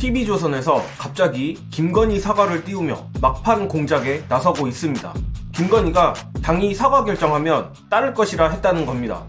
TV조선에서 갑자기 김건희 사과를 띄우며 막판 공작에 나서고 있습니다. 김건희가 당이 사과 결정하면 따를 것이라 했다는 겁니다.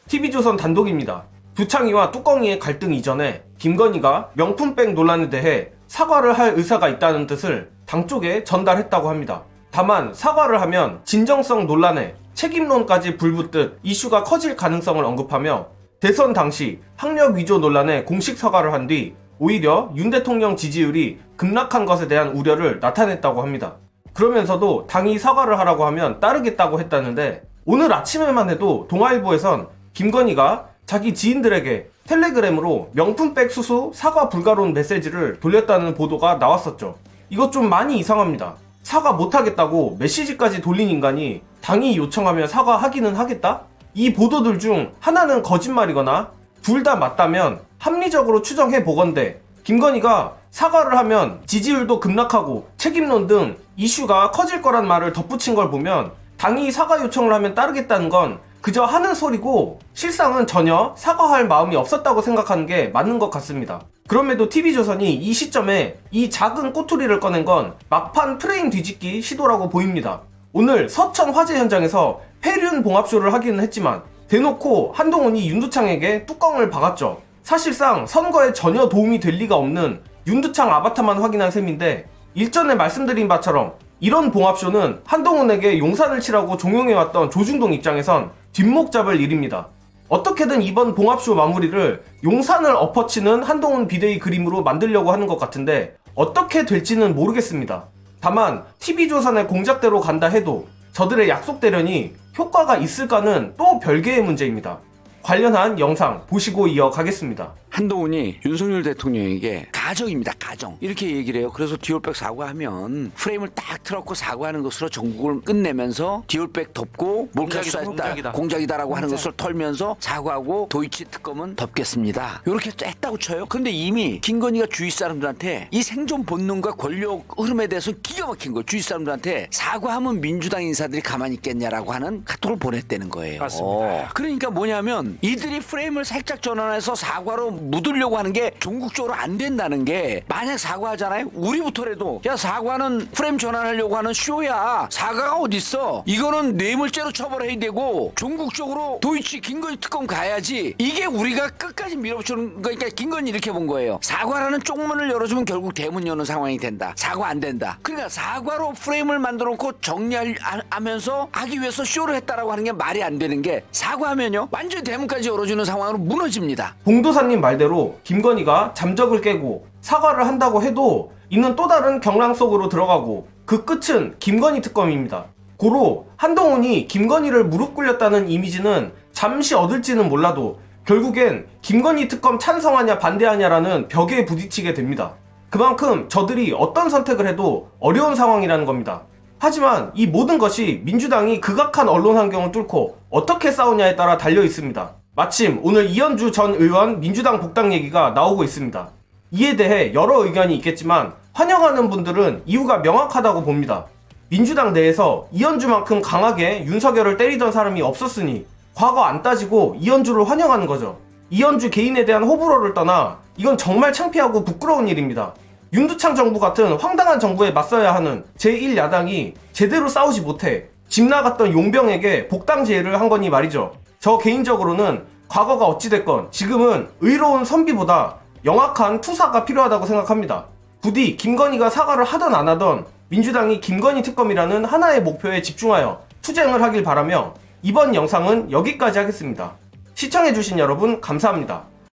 TV조선 단독입니다. 두창이와 뚜껑이의 갈등 이전에 김건희가 명품백 논란에 대해 사과를 할 의사가 있다는 뜻을 당 쪽에 전달했다고 합니다. 다만 사과를 하면 진정성 논란에 책임론까지 불붙듯 이슈가 커질 가능성을 언급하며 대선 당시 학력 위조 논란에 공식 사과를 한 뒤 오히려 윤 대통령 지지율이 급락한 것에 대한 우려를 나타냈다고 합니다. 그러면서도 당이 사과를 하라고 하면 따르겠다고 했다는데, 오늘 아침에만 해도 동아일보에선 김건희가 자기 지인들에게 텔레그램으로 명품백 수수 사과 불가론 메시지를 돌렸다는 보도가 나왔었죠. 이것 좀 많이 이상합니다. 사과 못하겠다고 메시지까지 돌린 인간이 당이 요청하면 사과하기는 하겠다? 이 보도들 중 하나는 거짓말이거나 둘 다 맞다면 합리적으로 추정해보건대 김건희가 사과를 하면 지지율도 급락하고 책임론 등 이슈가 커질 거란 말을 덧붙인 걸 보면 당이 사과 요청을 하면 따르겠다는 건 그저 하는 소리고 실상은 전혀 사과할 마음이 없었다고 생각하는 게 맞는 것 같습니다. 그럼에도 TV조선이 이 시점에 이 작은 꼬투리를 꺼낸 건 막판 프레임 뒤집기 시도라고 보입니다. 오늘 서천 화재 현장에서 폐륜 봉합쇼를 하기는 했지만 대놓고 한동훈이 윤두창에게 뚜껑을 박았죠. 사실상 선거에 전혀 도움이 될 리가 없는 윤두창 아바타만 확인한 셈인데, 일전에 말씀드린 바처럼 이런 봉합쇼는 한동훈에게 용산을 치라고 종용해왔던 조중동 입장에선 뒷목 잡을 일입니다. 어떻게든 이번 봉합쇼 마무리를 용산을 엎어치는 한동훈 비대위 그림으로 만들려고 하는 것 같은데 어떻게 될지는 모르겠습니다. 다만 TV조선의 공작대로 간다 해도 저들의 약속대련이 효과가 있을까는 또 별개의 문제입니다. 관련한 영상 보시고 이어가겠습니다. 한동훈이 윤석열 대통령에게 가정입니다. 가정. 이렇게 얘기를 해요. 그래서 디올백 사과하면 프레임을 딱 틀었고 사과하는 것으로 전국을 끝내면서 디올백 덮고 몰카 수사했다. 공작이다라고 하는 것을 털면서 사과하고 도이치 특검은 덮겠습니다. 이렇게 했다고 쳐요. 그런데 이미 김건희가 주위 사람들한테 이 생존 본능과 권력 흐름에 대해서 기가 막힌 거예요. 주위 사람들한테 사과하면 민주당 인사들이 가만히 있겠냐라고 하는 카톡을 보냈다는 거예요. 맞습니다. 그러니까 뭐냐면 이들이 프레임을 살짝 전환해서 사과로 묻으려고 하는 게 종국적으로 안 된다는 게, 만약 사과하잖아요? 우리부터라도 야 사과는 프레임 전환하려고 하는 쇼야. 사과가 어딨어? 이거는 뇌물죄로 처벌해야 되고 종국적으로 도이치 김건희 특검 가야지. 이게 우리가 끝까지 밀어붙이는 거니까 김건희 이렇게 본 거예요. 사과라는 쪽문을 열어주면 결국 대문 여는 상황이 된다. 사과 안 된다. 그러니까 사과로 프레임을 만들어놓고 정리하면서 하기 위해서 쇼를 했다라고 하는 게 말이 안 되는 게, 사과하면요 완전히 대문까지 열어주는 상황으로 무너집니다. 봉도사님 말대로 김건희가 잠적을 깨고 사과를 한다고 해도 이는 또 다른 경랑 속으로 들어가고 그 끝은 김건희 특검입니다. 고로 한동훈이 김건희를 무릎 꿇렸다는 이미지는 잠시 얻을지는 몰라도 결국엔 김건희 특검 찬성하냐 반대하냐라는 벽에 부딪히게 됩니다. 그만큼 저들이 어떤 선택을 해도 어려운 상황이라는 겁니다. 하지만 이 모든 것이 민주당이 극악한 언론 환경을 뚫고 어떻게 싸우냐에 따라 달려 있습니다. 마침 오늘 이현주 전 의원 민주당 복당 얘기가 나오고 있습니다. 이에 대해 여러 의견이 있겠지만 환영하는 분들은 이유가 명확하다고 봅니다. 민주당 내에서 이현주만큼 강하게 윤석열을 때리던 사람이 없었으니 과거 안 따지고 이현주를 환영하는 거죠. 이현주 개인에 대한 호불호를 떠나 이건 정말 창피하고 부끄러운 일입니다. 윤두창 정부 같은 황당한 정부에 맞서야 하는 제1야당이 제대로 싸우지 못해 집 나갔던 용병에게 복당 제의를 한 거니 말이죠. 저 개인적으로는 과거가 어찌됐건 지금은 의로운 선비보다 영악한 투사가 필요하다고 생각합니다. 부디 김건희가 사과를 하던 안 하던 민주당이 김건희 특검이라는 하나의 목표에 집중하여 투쟁을 하길 바라며 이번 영상은 여기까지 하겠습니다. 시청해주신 여러분 감사합니다.